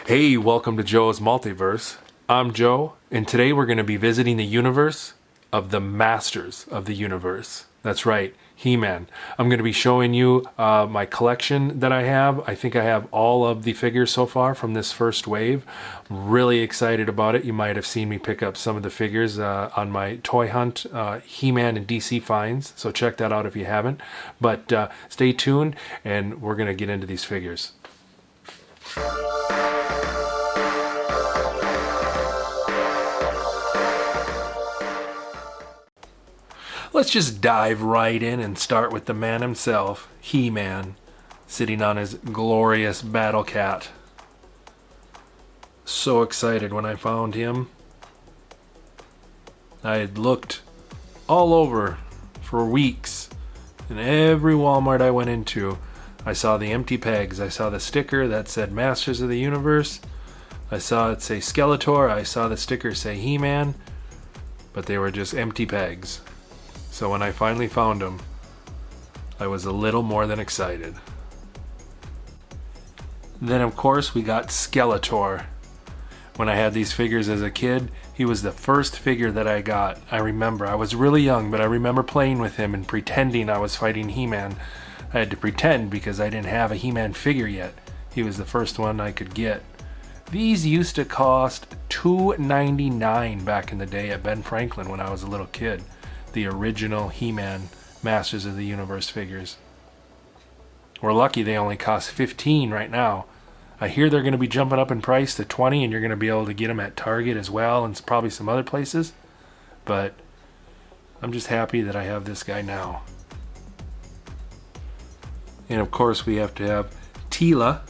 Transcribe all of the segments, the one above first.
Hey, welcome to Joe's Multiverse. I'm Joe, and today we're going to be visiting the universe of the Masters of the Universe. That's right, He-Man. I'm going to be showing you my collection that I have. I think I have all of the figures so far from this first wave. Really excited about it. You might have seen me pick up some of the figures on my toy hunt, He-Man and DC finds, so check that out if you haven't. But stay tuned, and we're going to get into these figures. Let's just dive right in and start with the man himself, He-Man, sitting on his glorious battle cat. So excited when I found him. I had looked all over for weeks. In every Walmart I went into, I saw the empty pegs. I saw the sticker that said Masters of the Universe. I saw it say Skeletor. I saw the sticker say He-Man. But they were just empty pegs. So when I finally found him, I was a little more than excited. Then of course we got Skeletor. When I had these figures as a kid, he was the first figure that I got. I remember, I was really young, but I remember playing with him and pretending I was fighting He-Man. I had to pretend because I didn't have a He-Man figure yet. He was the first one I could get. These used to cost $2.99 back in the day at Ben Franklin when I was a little kid. The original He-Man Masters of the Universe figures. We're lucky they only cost $15 right now. I hear they're going to be jumping up in price to $20, and you're going to be able to get them at Target as well and probably some other places. But I'm just happy that I have this guy now. And of course we have to have Teela.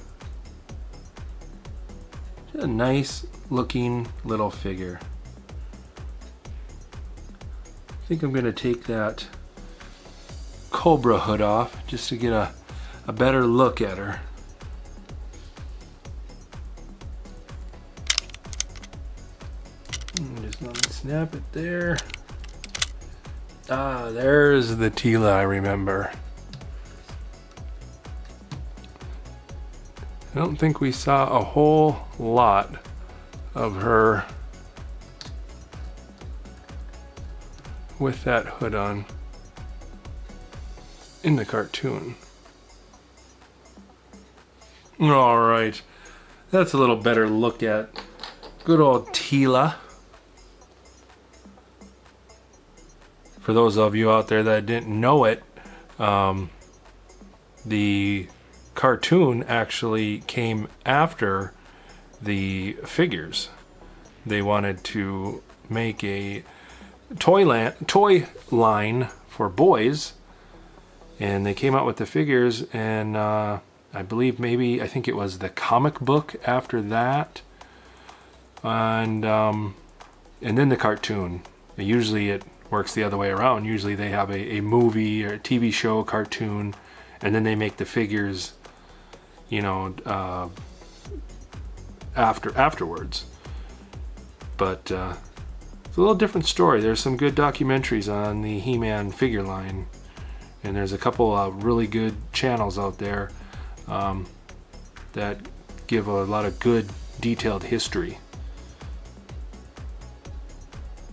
A nice looking little figure. I think I'm going to take that Cobra hood off just to get a better look at her. Just unsnap it there. Ah, there's the Teela I remember. I don't think we saw a whole lot of her with that hood on in the cartoon. Alright, that's a little better look at good old Teela. For those of you out there that didn't know it, the cartoon actually came after the figures. They wanted to make a toy line for boys, and they came out with the figures, and I think it was the comic book after that, and then the cartoon. Usually it works the other way around. Usually they have a movie or a TV show, cartoon, and then they make the figures, you know, afterwards. But it's a little different story. There's some good documentaries on the He-Man figure line, and there's a couple of really good channels out there that give a lot of good detailed history.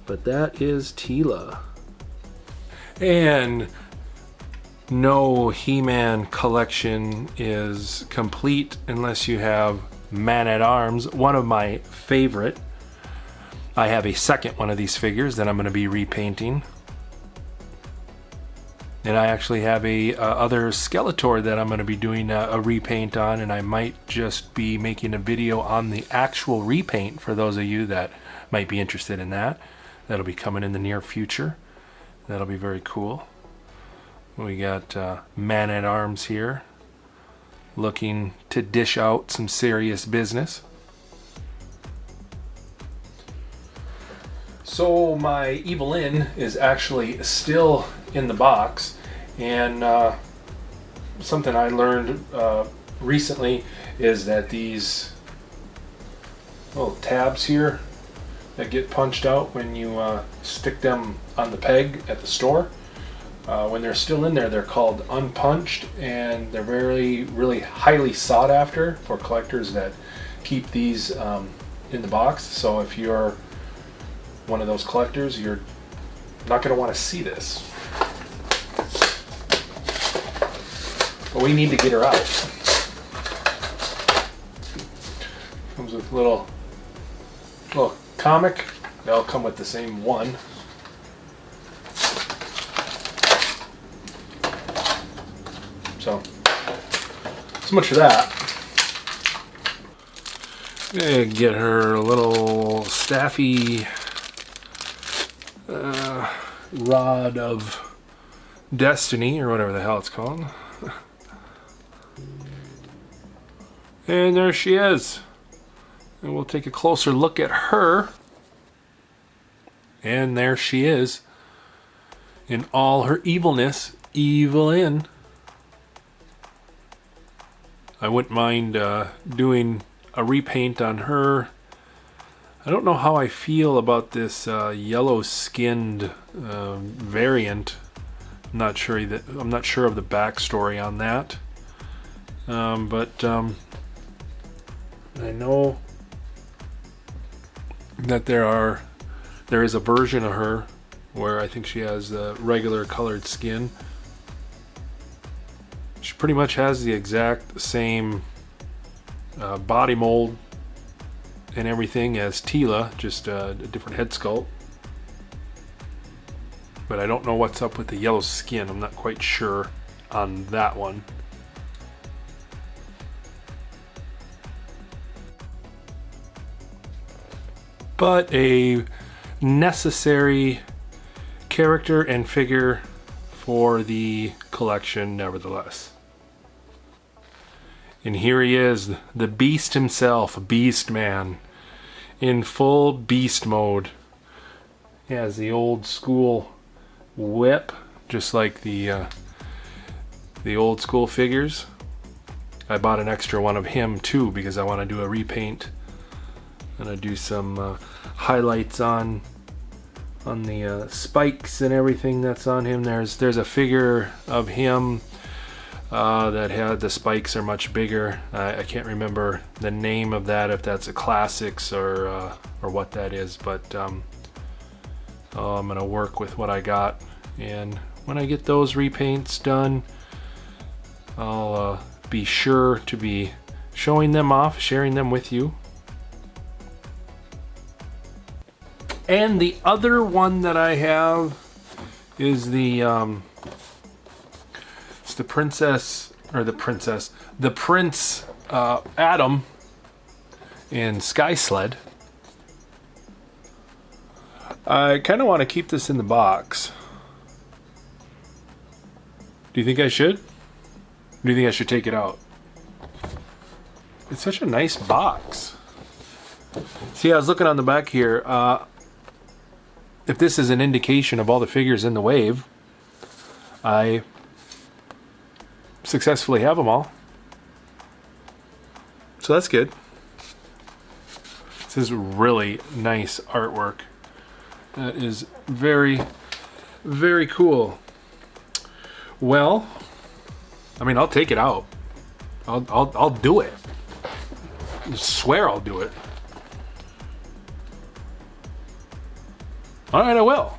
But that is Teela. And no He-Man collection is complete unless you have Man-at-Arms, one of my favorite. I have a second one of these figures that I'm going to be repainting. And I actually have a other Skeletor that I'm going to be doing a repaint on, and I might just be making a video on the actual repaint for those of you that might be interested in that. That'll be coming in the near future. That'll be very cool. We got Man-at-Arms here, looking to dish out some serious business. So my Evelyn is actually still in the box, and something I learned recently is that these little tabs here that get punched out when you stick them on the peg at the store, when they're still in there, they're called unpunched, and they're really highly sought after for collectors that keep these in the box. So if you're one of those collectors, you're not going to want to see this. But we need to get her out. Comes with little comic. They all come with the same one. So much for that. Gonna get her a little staffy rod of destiny, or whatever the hell it's called. And there she is. And we'll take a closer look at her. And there she is, in all her evilness. Evil in. I wouldn't mind doing a repaint on her. I don't know how I feel about this yellow-skinned variant. I'm not sure of the backstory on that. But I know that there is a version of her where I think she has regular colored skin. She pretty much has the exact same body mold and everything as Tila, just a different head sculpt. But I don't know what's up with the yellow skin. I'm not quite sure on that one. But a necessary character and figure for the collection nevertheless. And here he is, the beast himself, Beast Man, in full beast mode. He has the old school whip, just like the old school figures. I bought an extra one of him too because I want to do a repaint. I'm gonna do some highlights on the spikes and everything that's on him. There's a figure of him that had the spikes are much bigger. I can't remember the name of that, if that's a classics or what that is, but I'm gonna work with what I got, and when I get those repaints done, I'll be sure to be showing them off, sharing them with you. And the other one that I have is the it's the Prince Adam in Sky Sled. I kind of want to keep this in the box. Do you think I should? Or do you think I should take it out? It's such a nice box. See, I was looking on the back here. If this is an indication of all the figures in the wave, I successfully have them all. So that's good. This is really nice artwork. That is very, very cool. Well, I mean, I'll take it out. I'll do it. I swear I'll do it. All right, I will.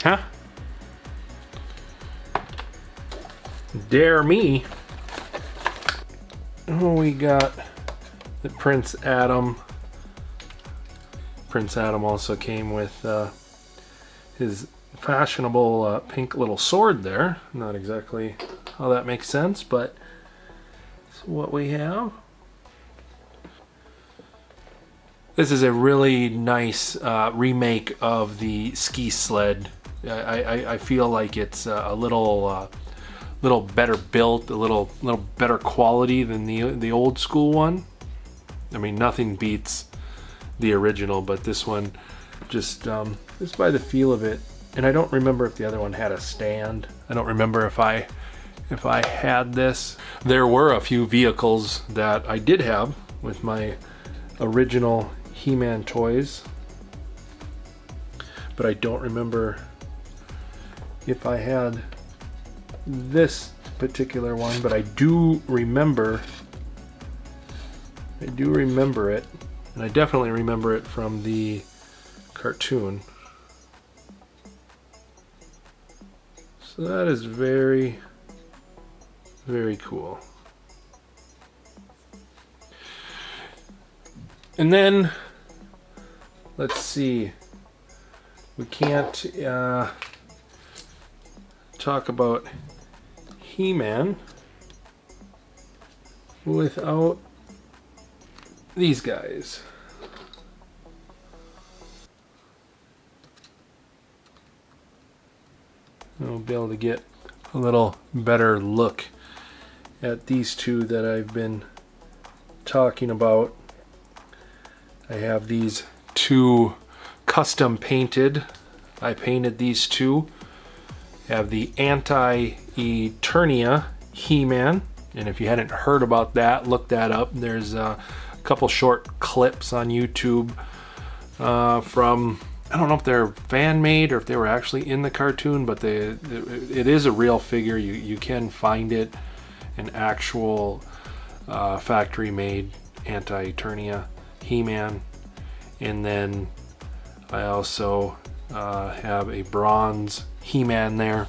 Huh? Dare me. Oh, we got the Prince Adam. Prince Adam also came with his fashionable pink little sword there. Not exactly how that makes sense, but it's what we have. This is a really nice remake of the ski sled. I feel like it's a little better built, a little better quality than the old school one. I mean, nothing beats the original, but this one just by the feel of it, And I don't remember if the other one had a stand. I don't remember if I had this. There were a few vehicles that I did have with my original He-Man toys, but I don't remember if I had this particular one. But I do remember it, and I definitely remember it from the cartoon. So that is very, very cool. And then, let's see, we can't talk about He-Man without these guys. I'll be able to get a little better look at these two that I've been talking about. I have these two custom painted. I painted these two. I have the Anti-Eternia He-Man, and if you hadn't heard about that, look that up. There's a couple short clips on YouTube from, I don't know if they're fan made or if they were actually in the cartoon, but it is a real figure. You can find it, an actual factory made Anti-Eternia He-Man. And then I also have a bronze He-Man there.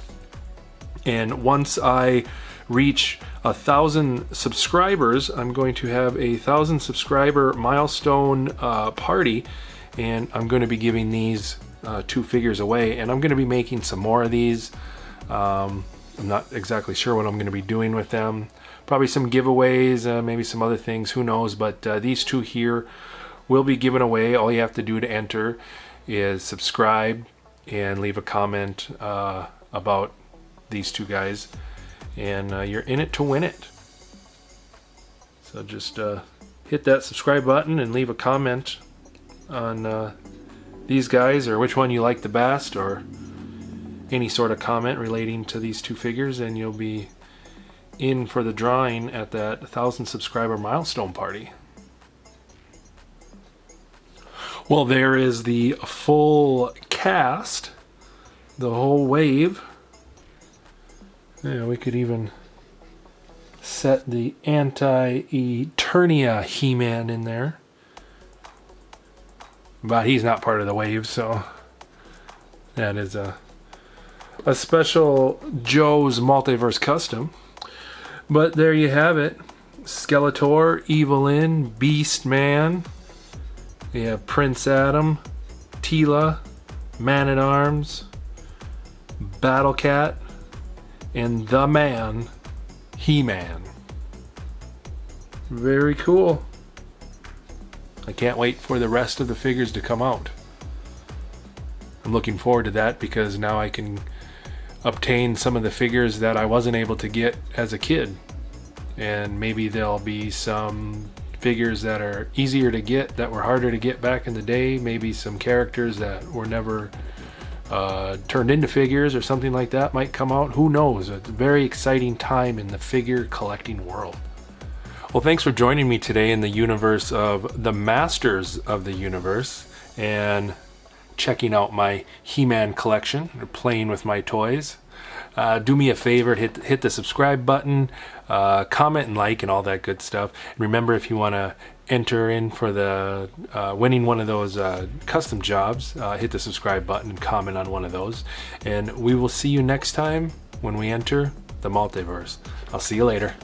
And once I reach 1,000 subscribers, I'm going to have a 1,000 subscriber milestone party, and I'm going to be giving these two figures away, and I'm going to be making some more of these. I'm not exactly sure what I'm going to be doing with them. Probably some giveaways, maybe some other things, who knows, but these two here will be given away. All you have to do to enter is subscribe and leave a comment about these two guys, and you're in it to win it. So just hit that subscribe button and leave a comment on these guys, or which one you like the best, or any sort of comment relating to these two figures, and you'll be in for the drawing at that 1,000 subscriber milestone party. Well, there is the full cast, the whole wave. Yeah, we could even set the Anti-Eternia He-Man in there. But he's not part of the wave, so that is a special Joe's Multiverse custom. But there you have it. Skeletor, Evelyn, Beast Man. We have Prince Adam, Teela, Man-at-Arms, Battle Cat, and the Man, He-Man. Very cool. I can't wait for the rest of the figures to come out. I'm looking forward to that because now I can obtain some of the figures that I wasn't able to get as a kid. And maybe there'll be some figures that are easier to get, that were harder to get back in the day. Maybe some characters that were never turned into figures or something like that might come out. Who knows? It's a very exciting time in the figure collecting world. Well, thanks for joining me today in the universe of the Masters of the Universe and checking out my He-Man collection, or playing with my toys. Do me a favor, hit the subscribe button, comment and like and all that good stuff. And remember, if you want to enter in for the winning one of those custom jobs, hit the subscribe button and comment on one of those. And we will see you next time when we enter the Multiverse. I'll see you later.